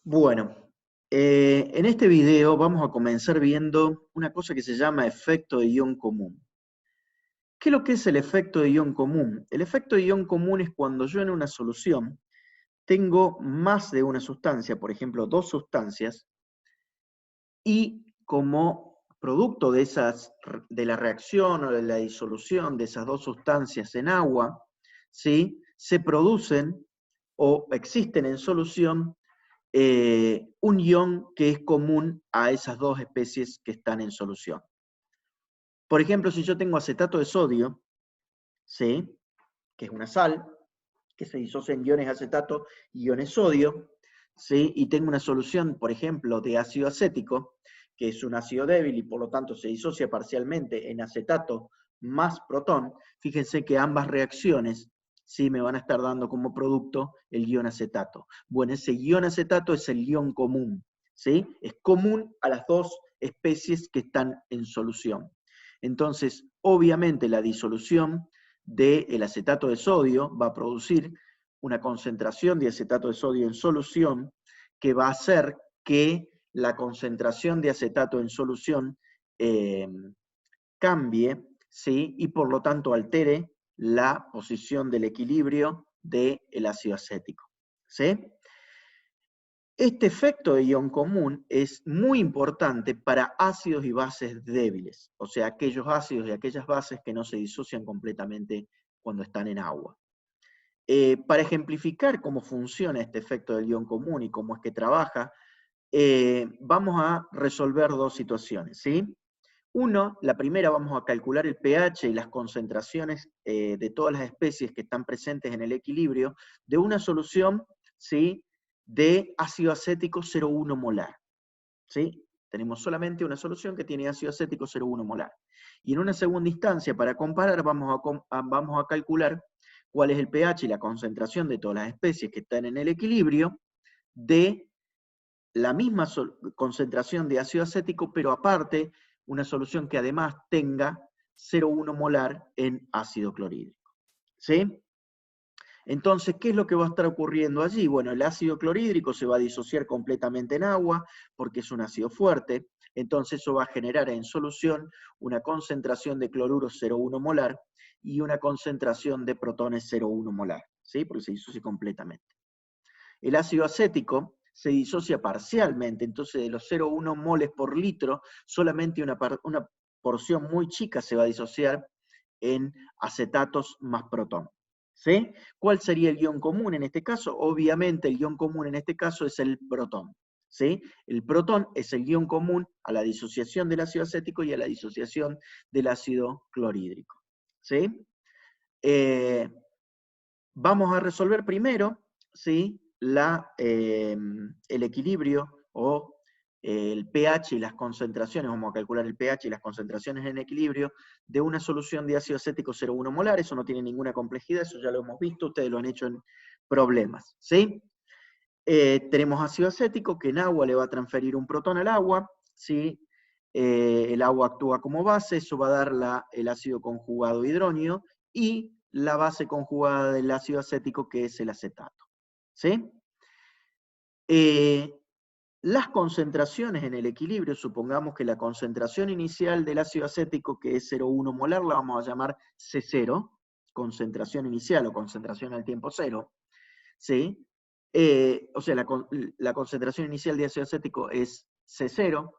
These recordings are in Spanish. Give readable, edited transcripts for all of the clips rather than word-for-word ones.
Bueno, en este video vamos a comenzar viendo una cosa que se llama efecto de ion común. ¿Qué es lo que es el efecto de ion común? El efecto de ion común es cuando yo en una solución tengo más de una sustancia, por ejemplo, dos sustancias, y como producto de la reacción o de la disolución de esas dos sustancias en agua, ¿sí? Se producen o existen en solución un ion que es común a esas dos especies que están en solución. Por ejemplo, si yo tengo acetato de sodio, ¿sí? Que es una sal, que se disocia en iones acetato y iones sodio, ¿sí? Y tengo una solución, por ejemplo, de ácido acético, que es un ácido débil y por lo tanto se disocia parcialmente en acetato más protón. Fíjense que ambas reacciones, ¿sí? Me van a estar dando como producto el ion acetato. Bueno, ese ion acetato es el ion común, ¿sí? Es común a las dos especies que están en solución. Entonces, obviamente la disolución del acetato de sodio va a producir una concentración de acetato de sodio en solución que va a hacer que la concentración de acetato en solución cambie, ¿sí? Y por lo tanto altere la posición del equilibrio del ácido acético, ¿sí? Este efecto de ion común es muy importante para ácidos y bases débiles, o sea, aquellos ácidos y aquellas bases que no se disocian completamente cuando están en agua. Para ejemplificar cómo funciona este efecto del ion común y cómo es que trabaja, vamos a resolver dos situaciones, ¿sí? Uno, la primera vamos a calcular el pH y las concentraciones de todas las especies que están presentes en el equilibrio de una solución, ¿sí? De ácido acético 0,1 molar, ¿sí? Tenemos solamente una solución que tiene ácido acético 0,1 molar. Y en una segunda instancia, para comparar, vamos a calcular cuál es el pH y la concentración de todas las especies que están en el equilibrio de la misma concentración de ácido acético, pero aparte una solución que además tenga 0,1 molar en ácido clorhídrico, ¿sí? Entonces, ¿qué es lo que va a estar ocurriendo allí? Bueno, el ácido clorhídrico se va a disociar completamente en agua porque es un ácido fuerte, entonces eso va a generar en solución una concentración de cloruro 0,1 molar y una concentración de protones 0,1 molar, ¿sí? Porque se disocia completamente. El ácido acético se disocia parcialmente, entonces de los 0,1 moles por litro, solamente una porción muy chica se va a disociar en acetatos más protón. ¿Sí? ¿Cuál sería el ion común en este caso? Obviamente el ion común en este caso es el protón. ¿Sí? El protón es el ion común a la disociación del ácido acético y a la disociación del ácido clorhídrico. ¿Sí? Vamos a resolver primero, ¿sí? El equilibrio o el pH y las concentraciones, vamos a calcular el pH y las concentraciones en equilibrio de una solución de ácido acético 0,1 molar, eso no tiene ninguna complejidad, eso ya lo hemos visto, ustedes lo han hecho en problemas, ¿sí? Tenemos ácido acético que en agua le va a transferir un protón al agua, ¿sí? El agua actúa como base, eso va a dar el ácido conjugado hidróneo y la base conjugada del ácido acético que es el acetato, ¿sí? Las concentraciones en el equilibrio, supongamos que la concentración inicial del ácido acético, que es 0,1 molar, la vamos a llamar C0, concentración inicial o concentración al tiempo cero, ¿sí? O sea, la concentración inicial de ácido acético es C0.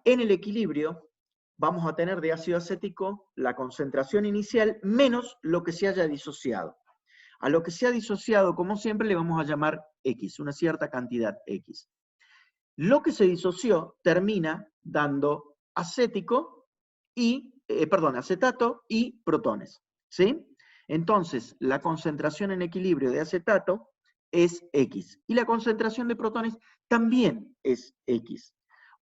En el equilibrio vamos a tener de ácido acético la concentración inicial menos lo que se haya disociado. A lo que se ha disociado, como siempre, le vamos a llamar X, una cierta cantidad X. Lo que se disoció termina dando acetato y protones, ¿sí? Entonces, la concentración en equilibrio de acetato es X, y la concentración de protones también es X.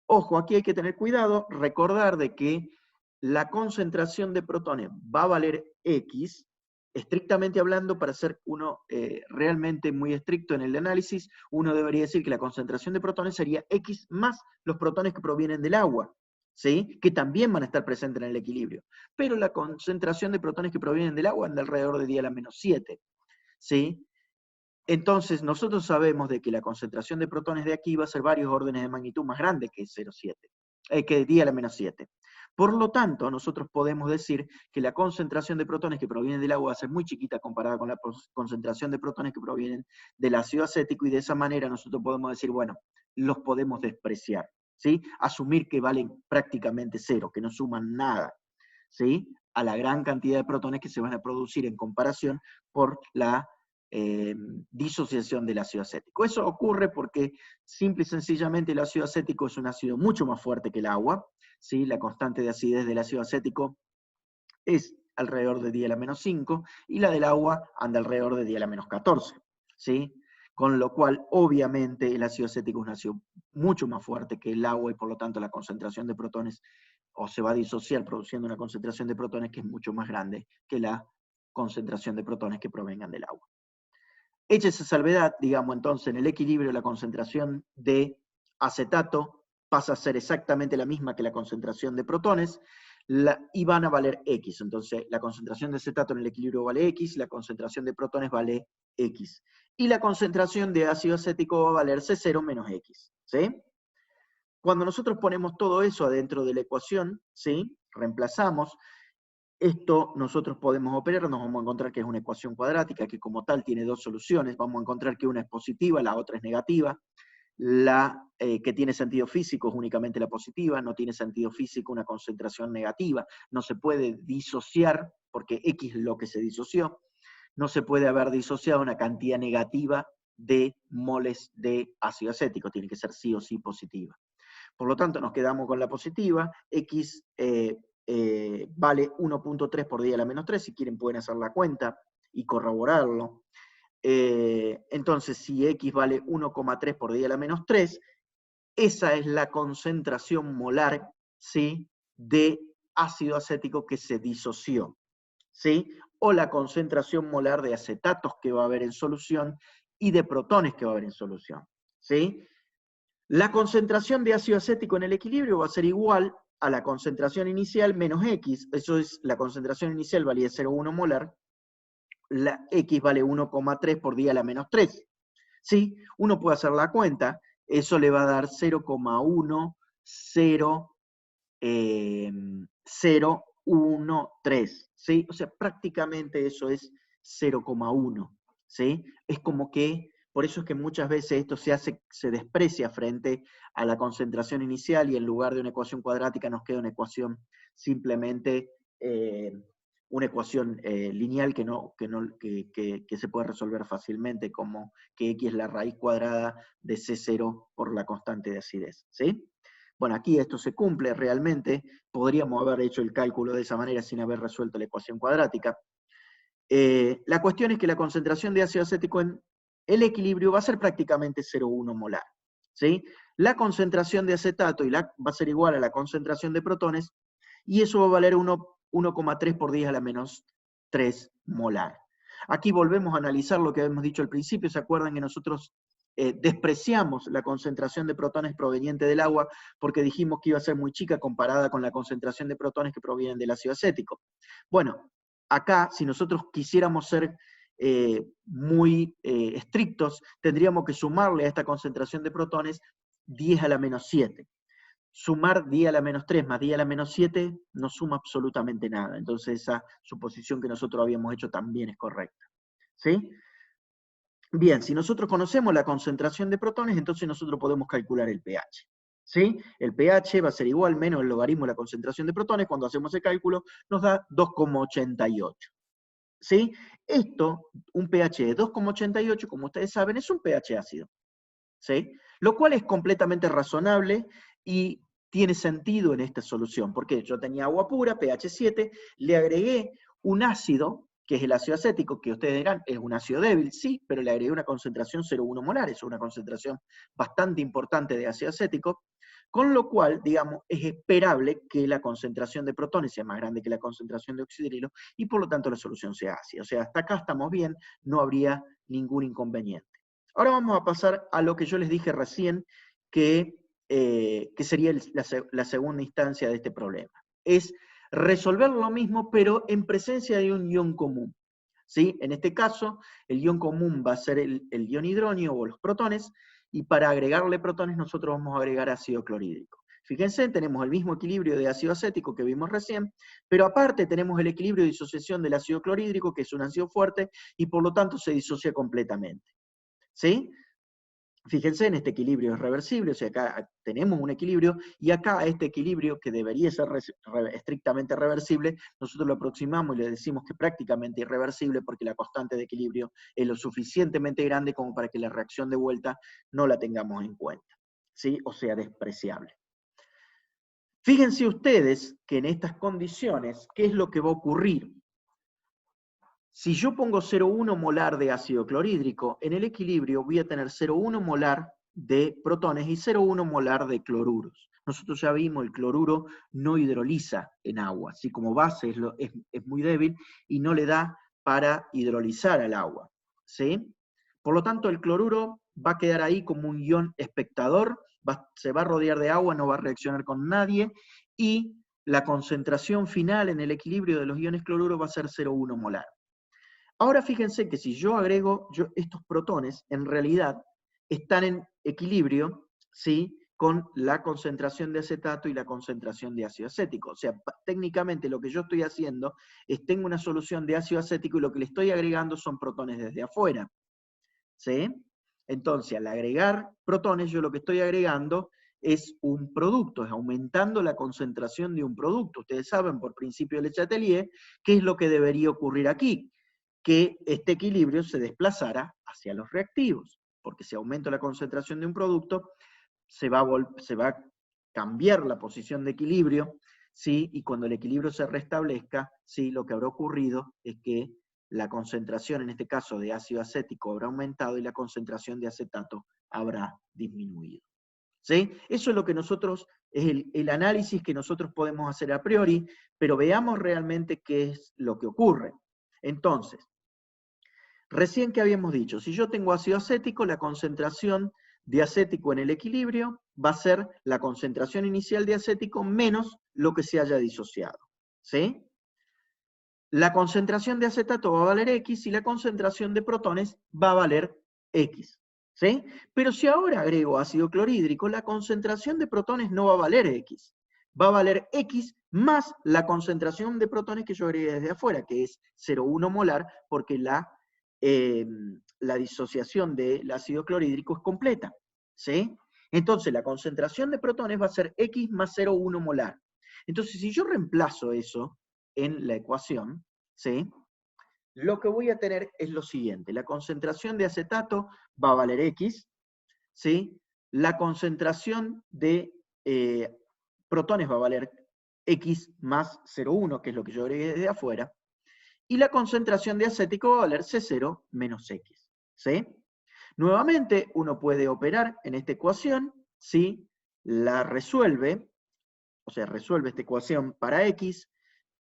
Ojo, aquí hay que tener cuidado, recordar de que la concentración de protones va a valer X, estrictamente hablando, para ser uno realmente muy estricto en el análisis, uno debería decir que la concentración de protones sería X más los protones que provienen del agua, ¿sí? Que también van a estar presentes en el equilibrio. Pero la concentración de protones que provienen del agua anda alrededor de 10 a la menos 7, ¿sí? entonces nosotros sabemos de que la concentración de protones de aquí va a ser varios órdenes de magnitud más grande que 0,7, que 10 a la menos 7. Por lo tanto, nosotros podemos decir que la concentración de protones que provienen del agua va a ser muy chiquita comparada con la concentración de protones que provienen del ácido acético, y de esa manera nosotros podemos decir, bueno, los podemos despreciar, ¿sí? Asumir que valen prácticamente cero, que no suman nada, ¿sí? A la gran cantidad de protones que se van a producir en comparación por la disociación del ácido acético. Eso ocurre porque simple y sencillamente el ácido acético es un ácido mucho más fuerte que el agua, ¿sí? La constante de acidez del ácido acético es alrededor de 10 a la menos 5, y la del agua anda alrededor de 10 a la menos 14, ¿sí? Con lo cual, obviamente, el ácido acético es un ácido mucho más fuerte que el agua, y por lo tanto la concentración de protones, o se va a disociar produciendo una concentración de protones que es mucho más grande que la concentración de protones que provengan del agua. Hecha esa salvedad, digamos, entonces en el equilibrio la concentración de acetato pasa a ser exactamente la misma que la concentración de protones, y van a valer X. Entonces la concentración de acetato en el equilibrio vale X, la concentración de protones vale X. Y la concentración de ácido acético va a valer C0 menos X. ¿Sí? Cuando nosotros ponemos todo eso adentro de la ecuación, ¿sí? Reemplazamos. Esto nosotros podemos operar, nos vamos a encontrar que es una ecuación cuadrática que como tal tiene dos soluciones. Vamos a encontrar que una es positiva, la otra es negativa. La que tiene sentido físico es únicamente la positiva, no tiene sentido físico una concentración negativa. No se puede disociar, porque X es lo que se disoció, no se puede haber disociado una cantidad negativa de moles de ácido acético, tiene que ser sí o sí positiva. Por lo tanto, nos quedamos con la positiva. X vale 1.3 por 10 a la menos 3, si quieren pueden hacer la cuenta y corroborarlo. Entonces, si X vale 1,3 por 10 a la menos 3, esa es la concentración molar, ¿sí?, de ácido acético que se disoció, ¿sí? O la concentración molar de acetatos que va a haber en solución y de protones que va a haber en solución, ¿sí? La concentración de ácido acético en el equilibrio va a ser igual a la concentración inicial menos X, eso es, la concentración inicial valía 0,1 molar, la X vale 1,3 por 10 a la menos 3. ¿Sí? Uno puede hacer la cuenta, eso le va a dar 0,1013, ¿sí? O sea, prácticamente eso es 0,1, ¿sí? Es como que, por eso es que muchas veces esto se desprecia frente a la concentración inicial, y en lugar de una ecuación cuadrática nos queda una ecuación simplemente, una ecuación lineal que se puede resolver fácilmente, como que X es la raíz cuadrada de C0 por la constante de acidez, ¿sí? Bueno, aquí esto se cumple realmente, podríamos haber hecho el cálculo de esa manera sin haber resuelto la ecuación cuadrática. La cuestión es que la concentración de ácido acético en el equilibrio va a ser prácticamente 0,1 molar, ¿sí? La concentración de acetato va a ser igual a la concentración de protones, y eso va a valer 1,3 por 10 a la menos 3 molar. Aquí volvemos a analizar lo que habíamos dicho al principio. ¿Se acuerdan que nosotros despreciamos la concentración de protones proveniente del agua porque dijimos que iba a ser muy chica comparada con la concentración de protones que provienen del ácido acético? Bueno, acá, si nosotros quisiéramos ser muy estrictos, tendríamos que sumarle a esta concentración de protones 10 a la menos 7. Sumar 10 a la menos 3 más 10 a la menos 7 no suma absolutamente nada. Entonces esa suposición que nosotros habíamos hecho también es correcta, ¿sí? Bien, si nosotros conocemos la concentración de protones, entonces nosotros podemos calcular el pH, ¿sí? El pH va a ser igual menos el logaritmo de la concentración de protones. Cuando hacemos el cálculo nos da 2,88, ¿sí? Esto, un pH de 2,88, como ustedes saben, es un pH ácido, ¿sí? Lo cual es completamente razonable y tiene sentido en esta solución, porque yo tenía agua pura, pH 7, le agregué un ácido, que es el ácido acético, que ustedes dirán, es un ácido débil, sí, pero le agregué una concentración 0,1 molar, es una concentración bastante importante de ácido acético, con lo cual, digamos, es esperable que la concentración de protones sea más grande que la concentración de oxidrilo, y por lo tanto la solución sea ácida. O sea, hasta acá estamos bien, no habría ningún inconveniente. Ahora vamos a pasar a lo que yo les dije recién, que sería la segunda instancia de este problema. Es resolver lo mismo, pero en presencia de un ion común. ¿sí? En este caso, el ion común va a ser el ion hidróneo o los protones, y para agregarle protones nosotros vamos a agregar ácido clorhídrico. Fíjense, tenemos el mismo equilibrio de ácido acético que vimos recién, pero aparte tenemos el equilibrio de disociación del ácido clorhídrico, que es un ácido fuerte, y por lo tanto se disocia completamente, ¿sí? Fíjense, en este equilibrio es reversible, o sea, acá tenemos un equilibrio, y acá este equilibrio, que debería ser estrictamente reversible, nosotros lo aproximamos y le decimos que prácticamente irreversible, porque la constante de equilibrio es lo suficientemente grande como para que la reacción de vuelta no la tengamos en cuenta, ¿sí? O sea, despreciable. Fíjense ustedes que en estas condiciones, ¿qué es lo que va a ocurrir? Si yo pongo 0,1 molar de ácido clorhídrico, en el equilibrio voy a tener 0,1 molar de protones y 0,1 molar de cloruros. Nosotros ya vimos, el cloruro no hidroliza en agua, así como base es muy débil y no le da para hidrolizar al agua, ¿sí? Por lo tanto, el cloruro va a quedar ahí como un ion espectador, se va a rodear de agua, no va a reaccionar con nadie, y la concentración final en el equilibrio de los iones cloruro va a ser 0,1 molar. Ahora fíjense que si yo agrego estos protones, en realidad están en equilibrio, ¿sí?, con la concentración de acetato y la concentración de ácido acético. O sea, técnicamente lo que yo estoy haciendo es tengo una solución de ácido acético y lo que le estoy agregando son protones desde afuera, ¿sí? Entonces, al agregar protones, yo lo que estoy agregando es un producto, es aumentando la concentración de un producto. Ustedes saben, por principio de Le Chatelier, qué es lo que debería ocurrir aquí, que este equilibrio se desplazara hacia los reactivos, porque si aumento la concentración de un producto, se va a cambiar la posición de equilibrio, ¿sí? Y cuando el equilibrio se restablezca, ¿sí?, lo que habrá ocurrido es que la concentración, en este caso de ácido acético, habrá aumentado y la concentración de acetato habrá disminuido, ¿sí? Eso es lo que nosotros, es el análisis que nosotros podemos hacer a priori, pero veamos realmente qué es lo que ocurre. Entonces, recién que habíamos dicho, si yo tengo ácido acético, la concentración de acético en el equilibrio va a ser la concentración inicial de acético menos lo que se haya disociado, ¿sí? La concentración de acetato va a valer X y la concentración de protones va a valer X, ¿sí? Pero si ahora agrego ácido clorhídrico, la concentración de protones no va a valer X, va a valer X más la concentración de protones que yo agregué desde afuera, que es 0,1 molar, porque la disociación del ácido clorhídrico es completa, ¿sí? Entonces la concentración de protones va a ser X más 0,1 molar. Entonces si yo reemplazo eso en la ecuación, ¿sí?, lo que voy a tener es lo siguiente: la concentración de acetato va a valer X, ¿sí? La concentración de protones va a valer X más 0,1, que es lo que yo agregué desde afuera, y la concentración de acético va a valer C0 menos X, ¿sí? Nuevamente, uno puede operar en esta ecuación, ¿sí? La resuelve, o sea, resuelve esta ecuación para X,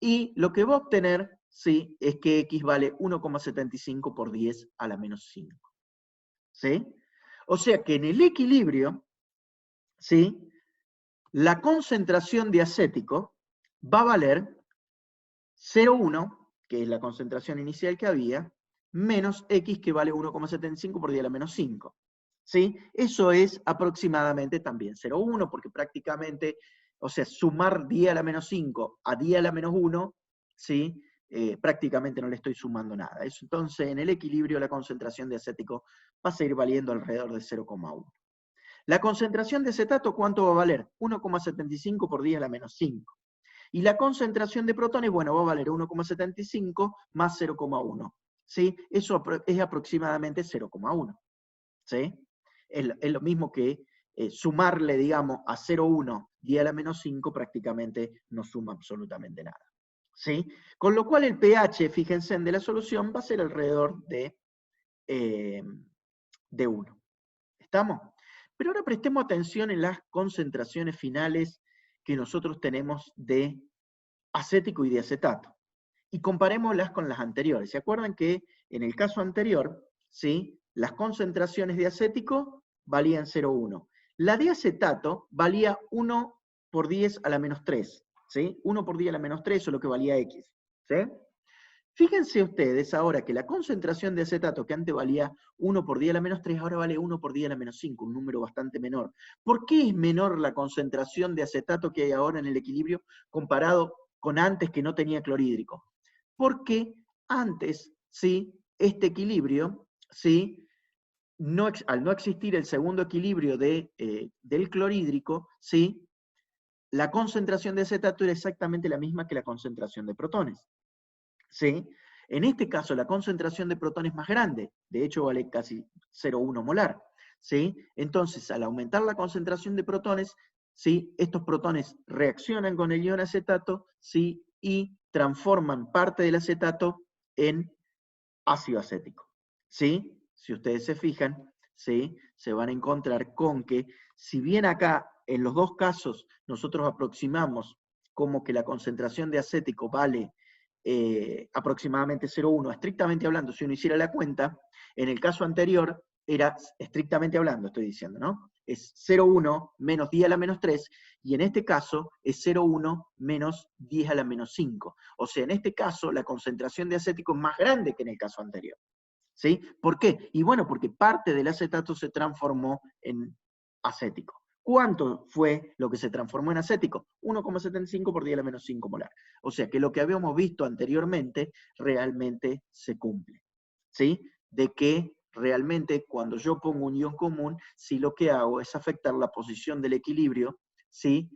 y lo que va a obtener, ¿sí?, es que X vale 1,75 por 10 a la menos 5, ¿sí? O sea que en el equilibrio, ¿sí?, la concentración de acético va a valer 0,1, que es la concentración inicial que había, menos X, que vale 1,75 por 10 a la menos 5. ¿Sí? Eso es aproximadamente también 0,1, porque prácticamente, o sea, sumar 10 a la menos 5 a 10 a la menos 1, ¿sí?, prácticamente no le estoy sumando nada. Entonces, en el equilibrio, la concentración de acético va a seguir valiendo alrededor de 0,1. La concentración de acetato, ¿cuánto va a valer? 1,75 por 10 a la menos 5. Y la concentración de protones, bueno, va a valer 1,75 más 0,1. ¿Sí? Eso es aproximadamente 0,1. ¿Sí? Es lo mismo que sumarle, digamos, a 0,1 10 a la menos 5 prácticamente no suma absolutamente nada, ¿sí? Con lo cual el pH, fíjense, de la solución va a ser alrededor de 1. ¿Estamos? Pero ahora prestemos atención en las concentraciones finales que nosotros tenemos de acético y de acetato, y comparémoslas con las anteriores. ¿Se acuerdan que en el caso anterior, ¿sí?, las concentraciones de acético valían 0,1. La de acetato valía 1 por 10 a la menos 3. ¿Sí? 1 por 10 a la menos 3, eso es lo que valía X. ¿Sí? Fíjense ustedes ahora que la concentración de acetato, que antes valía 1 por 10 a la menos 3, ahora vale 1 por 10 a la menos 5, un número bastante menor. ¿Por qué es menor la concentración de acetato que hay ahora en el equilibrio comparado con antes que no tenía clorhídrico? Porque antes, ¿sí?, este equilibrio, ¿sí?, al no existir el segundo equilibrio del clorhídrico, ¿sí?, la concentración de acetato era exactamente la misma que la concentración de protones. ¿Sí? En este caso, la concentración de protones es más grande, de hecho vale casi 0,1 molar. ¿Sí? Entonces, al aumentar la concentración de protones, ¿sí?, estos protones reaccionan con el ion acetato, ¿sí?, y transforman parte del acetato en ácido acético. ¿Sí? Si ustedes se fijan, ¿sí?, se van a encontrar con que, si bien acá, en los dos casos, nosotros aproximamos como que la concentración de acético vale aproximadamente 0,1, estrictamente hablando, si uno hiciera la cuenta, en el caso anterior era, estrictamente hablando, estoy diciendo, ¿no?, es 0,1 menos 10 a la menos 3, y en este caso es 0,1 menos 10 a la menos 5. O sea, en este caso la concentración de acético es más grande que en el caso anterior. ¿Sí? ¿Por qué? Y bueno, porque parte del acetato se transformó en acético. ¿Cuánto fue lo que se transformó en acético? 1,75 por 10 a la menos 5 molar. O sea que lo que habíamos visto anteriormente realmente se cumple. ¿Sí? De que realmente cuando yo pongo un ion común, si lo que hago es afectar la posición del equilibrio, ¿sí?,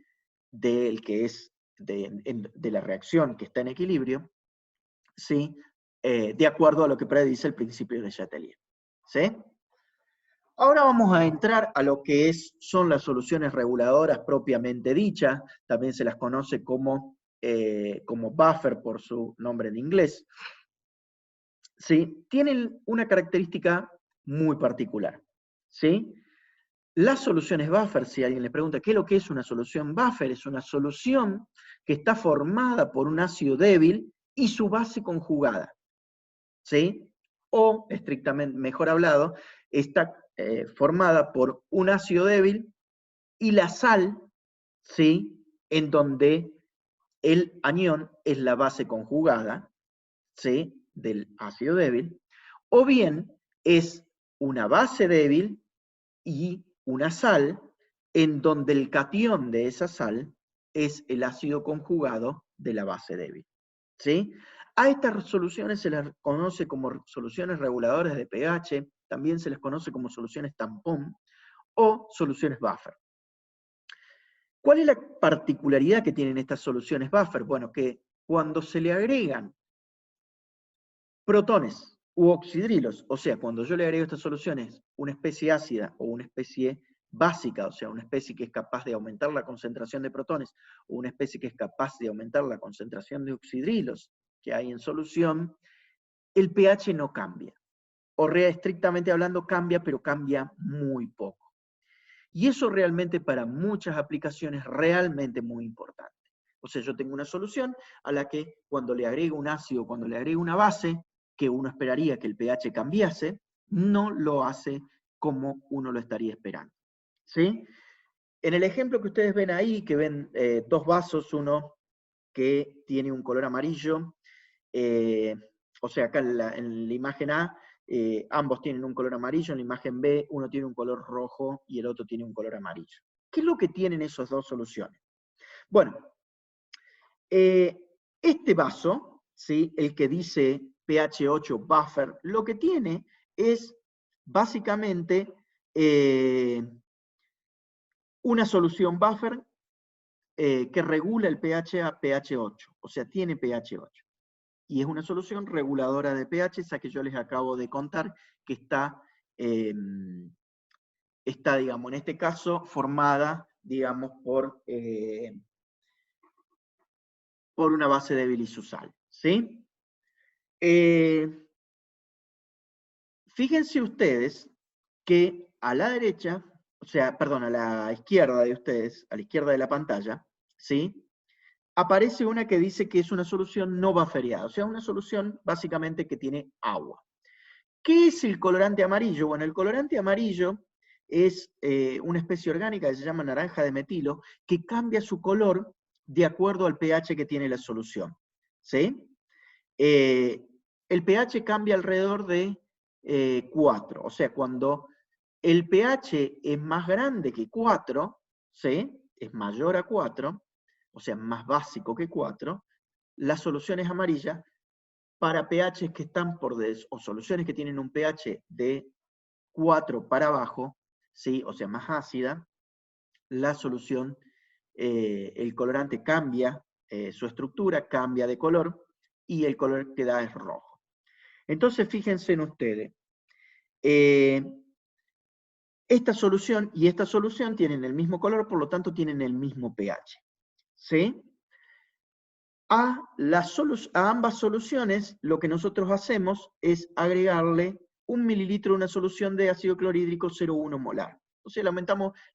del que es de la reacción que está en equilibrio, ¿sí?, de acuerdo a lo que predice el principio de Chatelier. ¿Sí? Ahora vamos a entrar a lo que son las soluciones reguladoras propiamente dichas, también se las conoce como buffer por su nombre en inglés. ¿Sí? Tienen una característica muy particular. ¿Sí? Las soluciones buffer, si alguien le pregunta qué es lo que es una solución buffer, es una solución que está formada por un ácido débil y su base conjugada. ¿Sí? O, estrictamente mejor hablado, está formada por un ácido débil y la sal, ¿sí?, en donde el anión es la base conjugada, ¿sí?, del ácido débil, o bien es una base débil y una sal en donde el catión de esa sal es el ácido conjugado de la base débil. ¿Sí? A estas soluciones se las conoce como soluciones reguladoras de pH, también se les conoce como soluciones tampón o soluciones buffer. ¿Cuál es la particularidad que tienen estas soluciones buffer? Bueno, que cuando se le agregan protones u oxidrilos, o sea, cuando yo le agrego a estas soluciones una especie ácida o una especie básica, o sea, una especie que es capaz de aumentar la concentración de protones, o una especie que es capaz de aumentar la concentración de oxidrilos que hay en solución, el pH no cambia. O estrictamente hablando cambia, pero cambia muy poco. Y eso realmente para muchas aplicaciones es realmente muy importante. O sea, yo tengo una solución a la que cuando le agrego un ácido, cuando le agrego una base, que uno esperaría que el pH cambiase, no lo hace como uno lo estaría esperando. ¿Sí? En el ejemplo que ustedes ven ahí, que ven dos vasos, uno que tiene un color amarillo, o sea, acá en la imagen A, ambos tienen un color amarillo, en la imagen B, uno tiene un color rojo y el otro tiene un color amarillo. ¿Qué es lo que tienen esas dos soluciones? Bueno, este vaso, ¿sí?, el que dice pH 8 buffer, lo que tiene es básicamente una solución buffer que regula el pH a pH 8, o sea, tiene pH 8. Y es una solución reguladora de pH, esa que yo les acabo de contar, que está, digamos, en este caso, formada, digamos, por una base débil isusal. ¿Sí? Fíjense ustedes que a la derecha, o sea, perdón, a la izquierda de ustedes, a la izquierda de la pantalla, ¿sí?, aparece una que dice que es una solución no buffereada, o sea, una solución básicamente que tiene agua. ¿Qué es el colorante amarillo? Bueno, el colorante amarillo es una especie orgánica que se llama naranja de metilo, que cambia su color de acuerdo al pH que tiene la solución. ¿Sí? el pH cambia alrededor de 4. O sea, cuando el pH es más grande que 4, ¿sí? Es mayor a 4, o sea, más básico que 4, la solución es amarilla. Para pHs que están o soluciones que tienen un pH de 4 para abajo, ¿sí? O sea, más ácida, la solución, el colorante cambia su estructura, cambia de color, y el color que da es rojo. Entonces, fíjense en ustedes, esta solución y esta solución tienen el mismo color, por lo tanto tienen el mismo pH. ¿Sí? A ambas soluciones lo que nosotros hacemos es agregarle 1 mililitro de una solución de ácido clorhídrico 0,1 molar. Entonces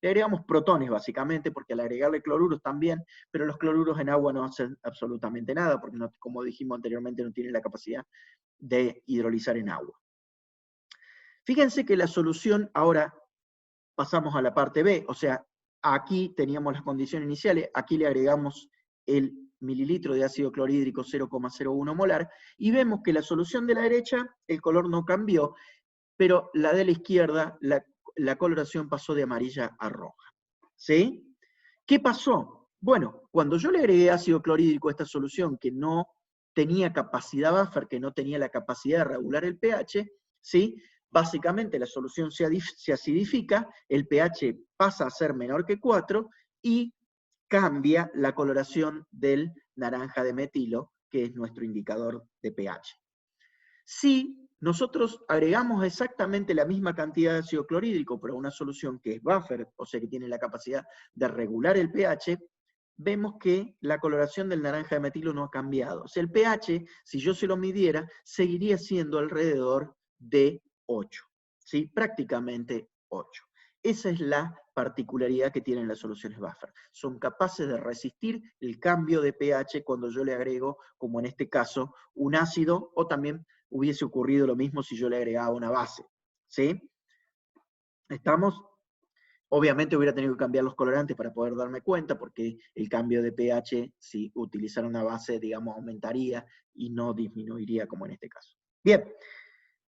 le agregamos protones básicamente, porque al agregarle cloruros también, pero los cloruros en agua no hacen absolutamente nada, porque no, como dijimos anteriormente, no tienen la capacidad de hidrolizar en agua. Fíjense que la solución, ahora pasamos a la parte B, o sea, aquí teníamos las condiciones iniciales, aquí le agregamos el mililitro de ácido clorhídrico 0,01 molar, y vemos que la solución de la derecha, el color no cambió, pero la de la izquierda, la coloración pasó de amarilla a roja. ¿Sí? ¿Qué pasó? Bueno, cuando yo le agregué ácido clorhídrico a esta solución que no tenía capacidad buffer, que no tenía la capacidad de regular el pH, ¿sí? Básicamente la solución se acidifica, el pH pasa a ser menor que 4 y cambia la coloración del naranja de metilo, que es nuestro indicador de pH. Si nosotros agregamos exactamente la misma cantidad de ácido clorhídrico, pero una solución que es buffer, o sea que tiene la capacidad de regular el pH, vemos que la coloración del naranja de metilo no ha cambiado. O sea, el pH, si yo se lo midiera, seguiría siendo alrededor de 8, ¿sí? Prácticamente 8. Esa es la particularidad que tienen las soluciones buffer. Son capaces de resistir el cambio de pH cuando yo le agrego, como en este caso, un ácido, o también hubiese ocurrido lo mismo si yo le agregaba una base. ¿Sí? ¿Estamos? Obviamente hubiera tenido que cambiar los colorantes para poder darme cuenta, porque el cambio de pH, si utilizara una base, digamos, aumentaría y no disminuiría como en este caso. Bien,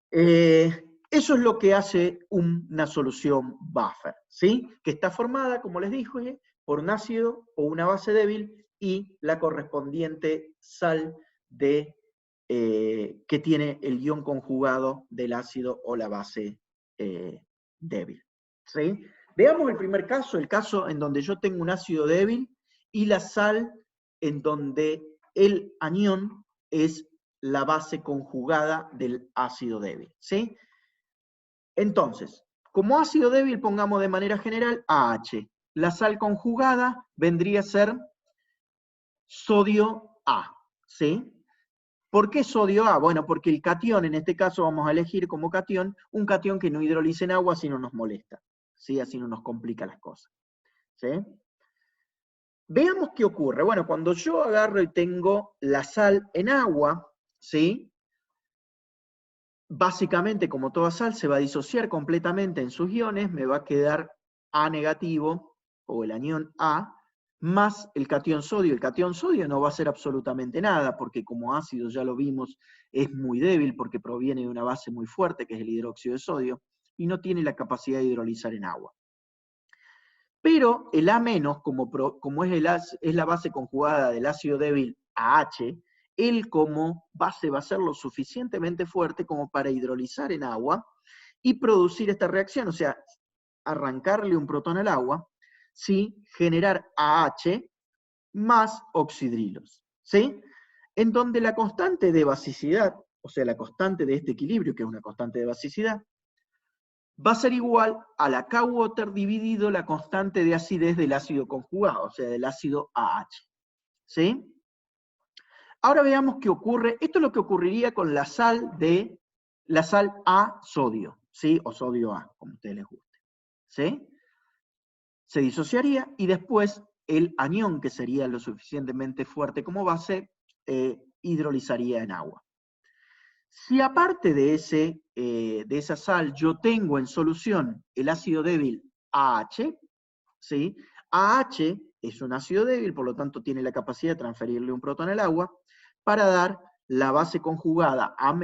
eso es lo que hace una solución buffer, ¿sí? Que está formada, como les dije, por un ácido o una base débil y la correspondiente sal que tiene el ion conjugado del ácido o la base débil, ¿sí? Veamos el primer caso, el caso en donde yo tengo un ácido débil y la sal en donde el anión es la base conjugada del ácido débil, ¿sí? Entonces, como ácido débil pongamos de manera general AH. La sal conjugada vendría a ser sodio A, ¿sí? ¿Por qué sodio A? Bueno, porque el catión, en este caso vamos a elegir como catión, un catión que no hidroliza en agua, así no nos molesta, ¿sí? Así no nos complica las cosas, ¿sí? Veamos qué ocurre. Bueno, cuando yo agarro y tengo la sal en agua, ¿sí? Básicamente, como toda sal, se va a disociar completamente en sus iones, me va a quedar A negativo, o el anión A, más el catión sodio. El catión sodio no va a hacer absolutamente nada, porque como ácido, ya lo vimos, es muy débil, porque proviene de una base muy fuerte, que es el hidróxido de sodio, y no tiene la capacidad de hidrolizar en agua. Pero el A-, como es la base conjugada del ácido débil AH, él como base va a ser lo suficientemente fuerte como para hidrolizar en agua y producir esta reacción, o sea, arrancarle un protón al agua, ¿sí? Generar AH más oxidrilos, ¿sí? En donde la constante de basicidad, o sea, la constante de este equilibrio, que es una constante de basicidad, va a ser igual a la K-water dividido la constante de acidez del ácido conjugado, o sea, del ácido AH. ¿Sí? Ahora veamos qué ocurre. Esto es lo que ocurriría con la sal A sodio, ¿sí? O sodio A, como a ustedes les guste. ¿Sí? Se disociaría y después el anión, que sería lo suficientemente fuerte como base, hidrolizaría en agua. Si aparte de esa sal yo tengo en solución el ácido débil AH, ¿sí? AH es un ácido débil, por lo tanto tiene la capacidad de transferirle un protón al agua para dar la base conjugada A-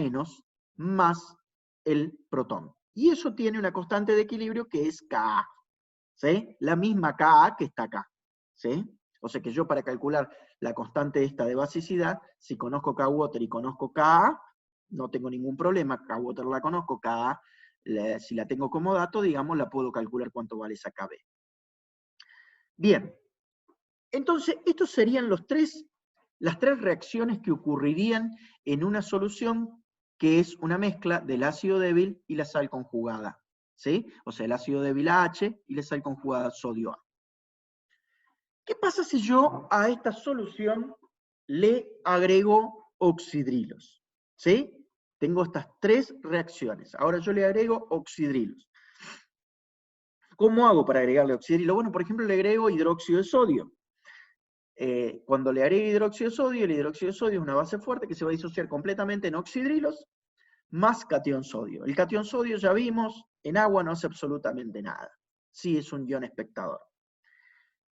más el protón. Y eso tiene una constante de equilibrio que es Ka, ¿sí? La misma Ka que está acá, ¿sí? O sea que yo para calcular la constante esta de basicidad, si conozco K-Water y conozco Ka, no tengo ningún problema, K-Water la conozco, Ka, si la tengo como dato, digamos, la puedo calcular cuánto vale esa KB. Bien, entonces estos serían las tres reacciones que ocurrirían en una solución que es una mezcla del ácido débil y la sal conjugada, ¿sí? O sea, el ácido débil AH y la sal conjugada sodio A. ¿Qué pasa si yo a esta solución le agrego oxidrilos? ¿Sí? Tengo estas tres reacciones. Ahora yo le agrego oxidrilos. ¿Cómo hago para agregarle oxidrilo? Bueno, por ejemplo, le agrego hidróxido de sodio. Cuando le agregue hidróxido de sodio, el hidróxido de sodio es una base fuerte que se va a disociar completamente en oxidrilos más catión sodio. El catión sodio, ya vimos, en agua no hace absolutamente nada. Sí, es un ion espectador.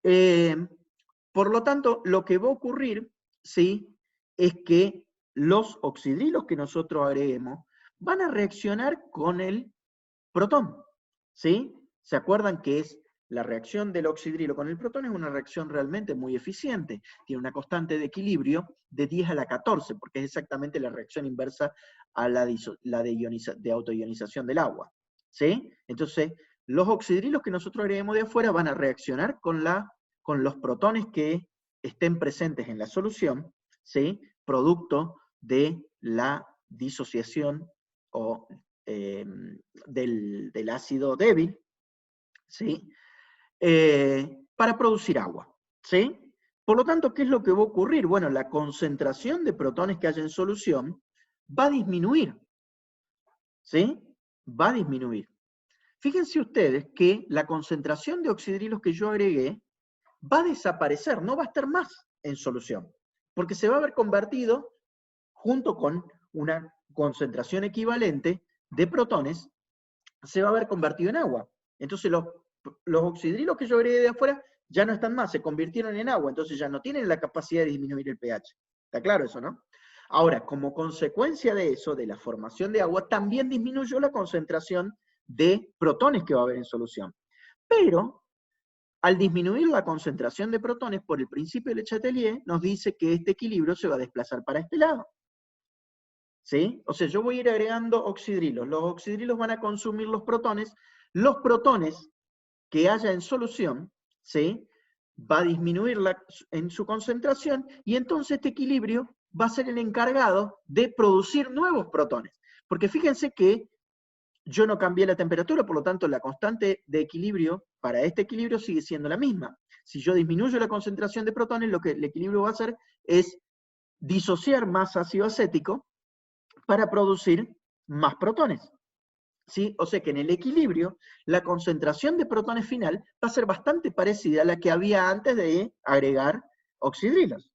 Por lo tanto, lo que va a ocurrir, ¿sí?, es que los oxidrilos que nosotros agreguemos van a reaccionar con el protón, ¿sí? ¿Se acuerdan que es la reacción del oxidrilo con el protón? Es una reacción realmente muy eficiente. Tiene una constante de equilibrio de 10 a la 14, porque es exactamente la reacción inversa a la de autoionización del agua, ¿sí? Entonces, los oxidrilos que nosotros agreguemos de afuera van a reaccionar con los protones que estén presentes en la solución, ¿sí?, producto de la disociación o del ácido débil, ¿sí?, para producir agua, ¿sí? Por lo tanto, ¿qué es lo que va a ocurrir? Bueno, la concentración de protones que haya en solución va a disminuir, ¿sí? Va a disminuir. Fíjense ustedes que la concentración de oxidrilos que yo agregué va a desaparecer, no va a estar más en solución, porque se va a haber convertido, junto con una concentración equivalente de protones, se va a haber convertido en agua. Entonces los oxidrilos que yo agregué de afuera ya no están más, se convirtieron en agua, entonces ya no tienen la capacidad de disminuir el pH. ¿Está claro eso, no? Ahora, como consecuencia de eso, de la formación de agua, también disminuyó la concentración de protones que va a haber en solución. Pero, al disminuir la concentración de protones por el principio de Le Chatelier, nos dice que este equilibrio se va a desplazar para este lado. ¿Sí? O sea, yo voy a ir agregando oxidrilos. Los oxidrilos van a consumir los protones que haya en solución, ¿sí?, va a disminuir en su concentración, y entonces este equilibrio va a ser el encargado de producir nuevos protones. Porque fíjense que yo no cambié la temperatura, por lo tanto la constante de equilibrio para este equilibrio sigue siendo la misma. Si yo disminuyo la concentración de protones, lo que el equilibrio va a hacer es disociar más ácido acético para producir más protones, ¿sí? O sea que en el equilibrio, la concentración de protones final va a ser bastante parecida a la que había antes de agregar oxidrilos.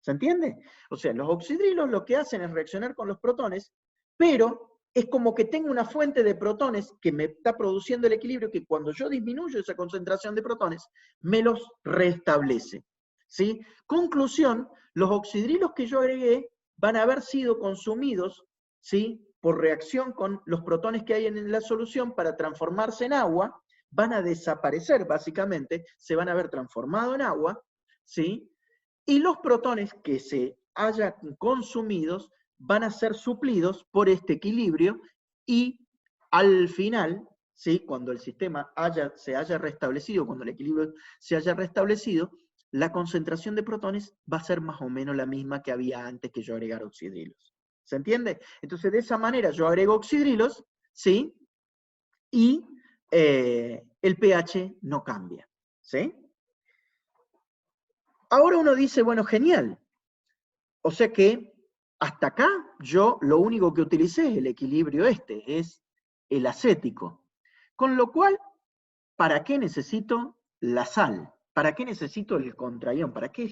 ¿Se entiende? O sea, los oxidrilos lo que hacen es reaccionar con los protones, pero es como que tengo una fuente de protones que me está produciendo el equilibrio, que cuando yo disminuyo esa concentración de protones, me los restablece, ¿sí? Conclusión, los oxidrilos que yo agregué van a haber sido consumidos, ¿sí?, por reacción con los protones que hay en la solución para transformarse en agua, van a desaparecer básicamente, se van a haber transformado en agua, ¿sí?, y los protones que se hayan consumidos van a ser suplidos por este equilibrio, y al final, ¿sí?, cuando el sistema se haya restablecido, cuando el equilibrio se haya restablecido, la concentración de protones va a ser más o menos la misma que había antes que yo agregara oxidrilos. ¿Se entiende? Entonces, de esa manera yo agrego oxidrilos, ¿sí?, y el pH no cambia, ¿sí? Ahora uno dice, bueno, genial. O sea que hasta acá yo lo único que utilicé es el equilibrio es el acético. Con lo cual, ¿para qué necesito la sal? ¿Para qué necesito el contraión? ¿Para qué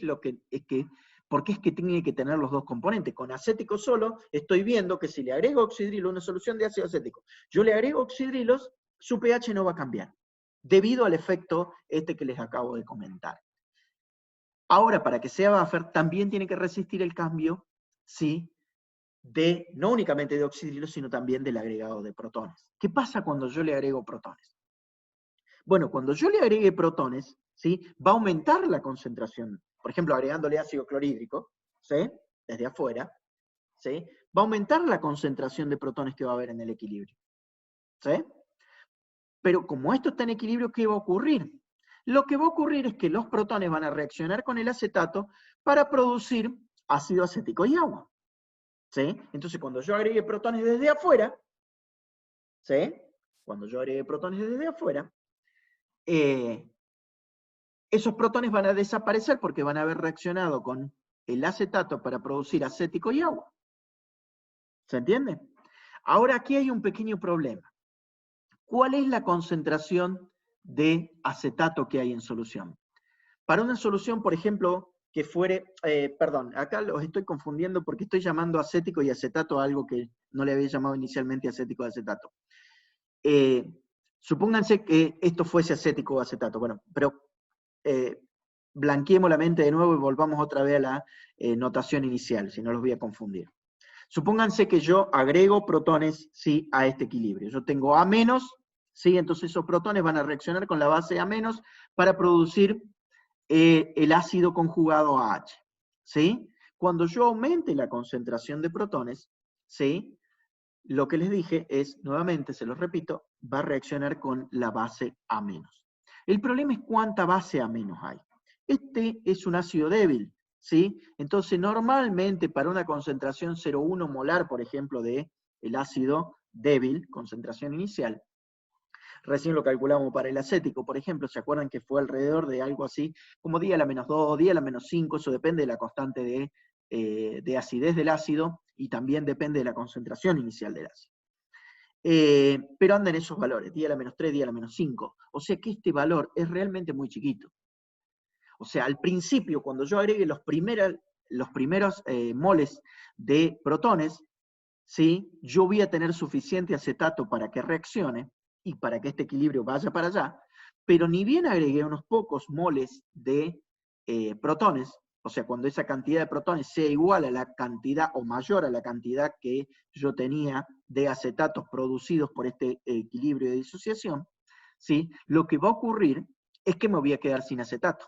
¿Por qué es que tiene que tener los dos componentes? Con acético solo estoy viendo que si le agrego oxidrilo, una solución de ácido acético, yo le agrego oxidrilos, su pH no va a cambiar, debido al efecto que les acabo de comentar. Ahora, para que sea buffer, también tiene que resistir el cambio, ¿sí?, no únicamente de oxidrilos, sino también del agregado de protones. ¿Qué pasa cuando yo le agrego protones? Bueno, cuando yo le agregue protones, ¿sí? Va a aumentar la concentración. Por ejemplo, agregándole ácido clorhídrico, ¿sí? Desde afuera, ¿sí? Va a aumentar la concentración de protones que va a haber en el equilibrio, ¿sí? Pero como esto está en equilibrio, ¿qué va a ocurrir? Lo que va a ocurrir es que los protones van a reaccionar con el acetato para producir ácido acético y agua, ¿sí? Entonces, cuando yo agregue protones desde afuera, ¿sí? Cuando yo agregue protones desde afuera, esos protones van a desaparecer porque van a haber reaccionado con el acetato para producir acético y agua. ¿Se entiende? Ahora aquí hay un pequeño problema. ¿Cuál es la concentración de acetato que hay en solución? Para una solución, por ejemplo, que fuere, perdón, acá los estoy confundiendo porque estoy llamando acético y acetato a algo que no le había llamado inicialmente acético y acetato. Supónganse que esto fuese acético o acetato, bueno, pero blanqueemos la mente de nuevo y volvamos otra vez a la notación inicial, si no los voy a confundir. Supónganse que yo agrego protones, ¿sí?, a este equilibrio. Yo tengo A-, ¿sí? Entonces esos protones van a reaccionar con la base A- para producir el ácido conjugado AH, ¿sí? Cuando yo aumente la concentración de protones, ¿sí?, lo que les dije es, nuevamente, se los repito, va a reaccionar con la base A-. El problema es cuánta base A- hay. Este es un ácido débil, ¿sí? Entonces, normalmente para una concentración 0,1 molar, por ejemplo, de el ácido débil, concentración inicial, recién lo calculamos para el acético, por ejemplo, ¿se acuerdan que fue alrededor de algo así como día a la -2, día a la -5? Eso depende de la constante de acidez del ácido y también depende de la concentración inicial del ácido. Pero anda en esos valores, día a la -3, día a la -5. O sea que este valor es realmente muy chiquito. O sea, al principio, cuando yo agregue los primeros moles de protones, ¿sí?, yo voy a tener suficiente acetato para que reaccione y para que este equilibrio vaya para allá, pero ni bien agregué unos pocos moles de protones, o sea, cuando esa cantidad de protones sea igual a la cantidad o mayor a la cantidad que yo tenía de acetatos producidos por este equilibrio de disociación, ¿sí?, lo que va a ocurrir es que me voy a quedar sin acetato.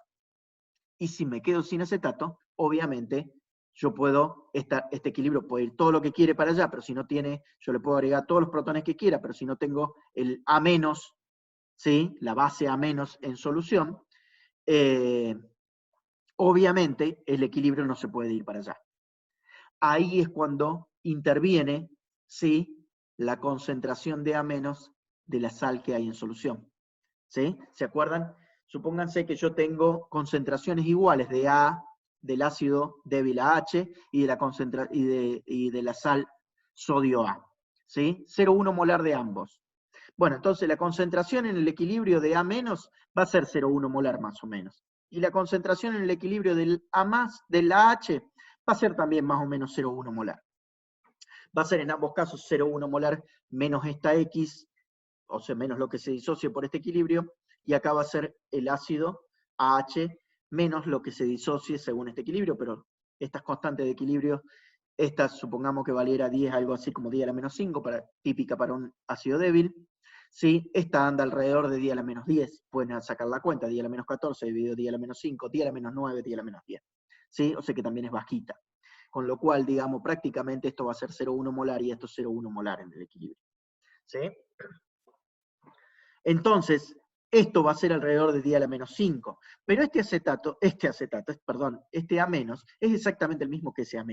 Y si me quedo sin acetato, obviamente yo puedo, este equilibrio puede ir todo lo que quiere para allá, pero si no tiene, yo le puedo agregar todos los protones que quiera, pero si no tengo el A-, ¿sí?, la base A- en solución, obviamente el equilibrio no se puede ir para allá. Ahí es cuando interviene, ¿sí?, la concentración de A- de la sal que hay en solución. ¿Sí? ¿Se acuerdan? Supónganse que yo tengo concentraciones iguales de A, del ácido débil AH y de la sal sodio A. ¿Sí? 0,1 molar de ambos. Bueno, entonces la concentración en el equilibrio de A- va a ser 0,1 molar más o menos. Y la concentración en el equilibrio del del AH va a ser también más o menos 0,1 molar. Va a ser en ambos casos 0,1 molar menos esta X, o sea, menos lo que se disocie por este equilibrio, y acá va a ser el ácido AH menos lo que se disocie según este equilibrio, pero estas constantes de equilibrio, estas supongamos que valiera 10, algo así como 10 a la -5, típica para un ácido débil, ¿sí? Esta anda alrededor de 10 a la -10, pueden sacar la cuenta, 10 a la -14 dividido 10 a la -5, 10 a la -9, 10 a la -10, ¿sí? O sea que también es bajita. Con lo cual, digamos, prácticamente esto va a ser 0,1 molar y esto 0,1 molar en el equilibrio, ¿sí? Entonces, esto va a ser alrededor de 10 a la -5. Pero este A- es exactamente el mismo que ese A-.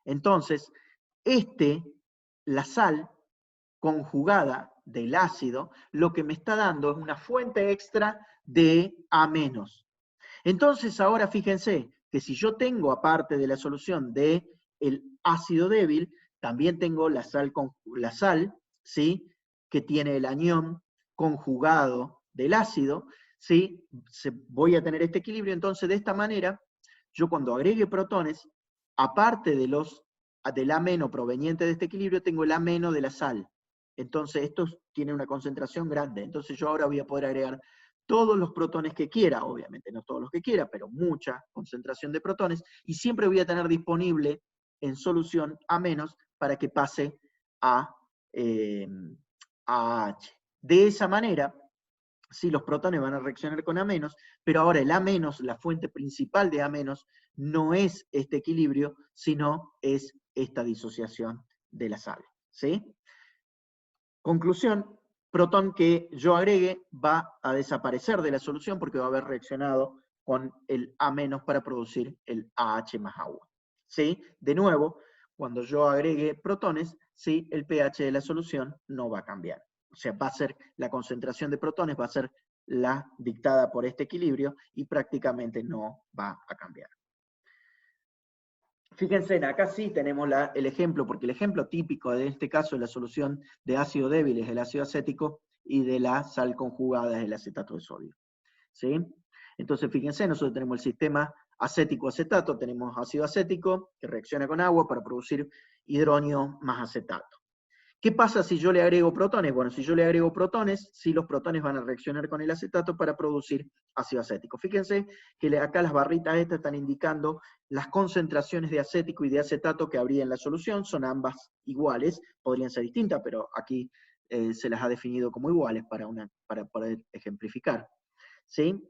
Entonces, la sal conjugada del ácido, lo que me está dando es una fuente extra de A-. Entonces, ahora fíjense que si yo tengo, aparte de la solución del ácido débil, también tengo la sal, ¿sí?, que tiene el anión conjugado del ácido, ¿sí? Voy a tener este equilibrio. Entonces, de esta manera, yo cuando agregue protones, aparte del A- proveniente de este equilibrio, tengo el A- de la sal. Entonces, esto tiene una concentración grande. Entonces, yo ahora voy a poder agregar todos los protones que quiera, obviamente no todos los que quiera, pero mucha concentración de protones, y siempre voy a tener disponible en solución a menos para que pase a H. De esa manera, sí, los protones van a reaccionar con A-, pero ahora el A-, la fuente principal de A-, no es este equilibrio, sino es esta disociación de la sal. ¿Sí? Conclusión, protón que yo agregue va a desaparecer de la solución porque va a haber reaccionado con el A- para producir el AH más agua. ¿Sí? De nuevo, cuando yo agregue protones, ¿sí? El pH de la solución no va a cambiar. O sea, va a ser la concentración de protones, va a ser la dictada por este equilibrio y prácticamente no va a cambiar. Fíjense, acá sí tenemos el ejemplo, porque el ejemplo típico de este caso es la solución de ácido débil, es el ácido acético, y de la sal conjugada es el acetato de sodio. ¿Sí? Entonces, fíjense, nosotros tenemos el sistema acético-acetato, tenemos ácido acético que reacciona con agua para producir hidróneo más acetato. ¿Qué pasa si yo le agrego protones? Bueno, si yo le agrego protones, sí, los protones van a reaccionar con el acetato para producir ácido acético. Fíjense que acá las barritas estas están indicando las concentraciones de acético y de acetato que habría en la solución, son ambas iguales, podrían ser distintas, pero aquí se las ha definido como iguales para poder ejemplificar. ¿Sí?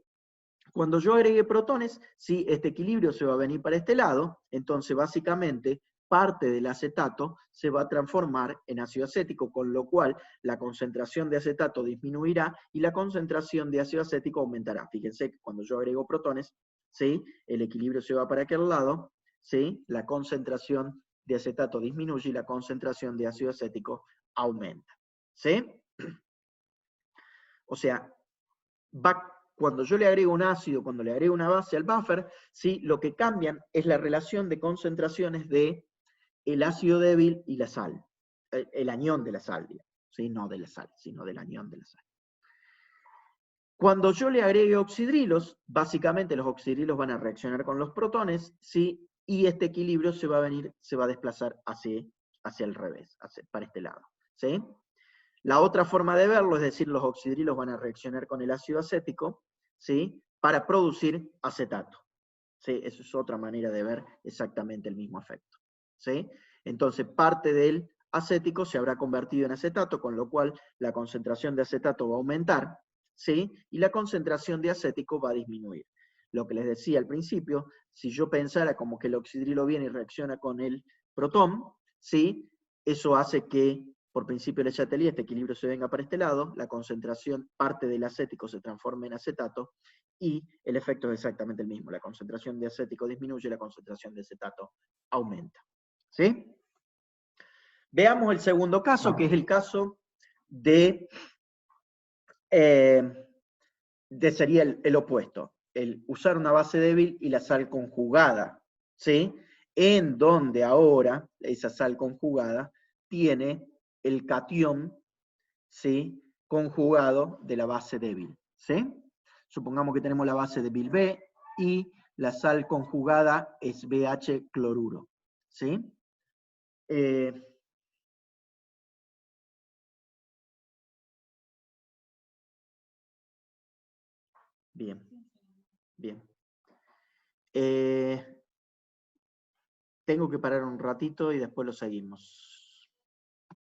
Cuando yo agregue protones, sí, este equilibrio se va a venir para este lado, entonces básicamente parte del acetato se va a transformar en ácido acético, con lo cual la concentración de acetato disminuirá y la concentración de ácido acético aumentará. Fíjense que cuando yo agrego protones, ¿sí? El equilibrio se va para aquel lado, ¿sí? La concentración de acetato disminuye y la concentración de ácido acético aumenta. ¿Sí? O sea, cuando yo le agrego un ácido, cuando le agrego una base al buffer, ¿sí? Lo que cambian es la relación de concentraciones de el ácido débil y la sal, el anión de la sal, ¿sí? No de la sal, sino del anión de la sal. Cuando yo le agregue oxidrilos, básicamente los oxidrilos van a reaccionar con los protones, ¿sí? Y este equilibrio se va a desplazar hacia el revés, para este lado, ¿sí? La otra forma de verlo, es decir, los oxidrilos van a reaccionar con el ácido acético, ¿sí? Para producir acetato. ¿Sí? Eso es otra manera de ver exactamente el mismo efecto. ¿Sí? Entonces, parte del acético se habrá convertido en acetato, con lo cual la concentración de acetato va a aumentar, ¿sí? Y la concentración de acético va a disminuir. Lo que les decía al principio, si yo pensara como que el oxidrilo viene y reacciona con el protón, ¿sí? Eso hace que, por principio de Le Chatelier, este equilibrio se venga para este lado, la concentración, parte del acético se transforma en acetato, y el efecto es exactamente el mismo. La concentración de acético disminuye, la concentración de acetato aumenta. ¿Sí? Veamos el segundo caso, que es el caso sería el opuesto, el usar una base débil y la sal conjugada, ¿sí? En donde ahora esa sal conjugada tiene el catión, ¿sí? Conjugado de la base débil, ¿sí? Supongamos que tenemos la base débil B y la sal conjugada es BH cloruro, ¿sí? Bien, bien. Tengo que parar un ratito y después lo seguimos.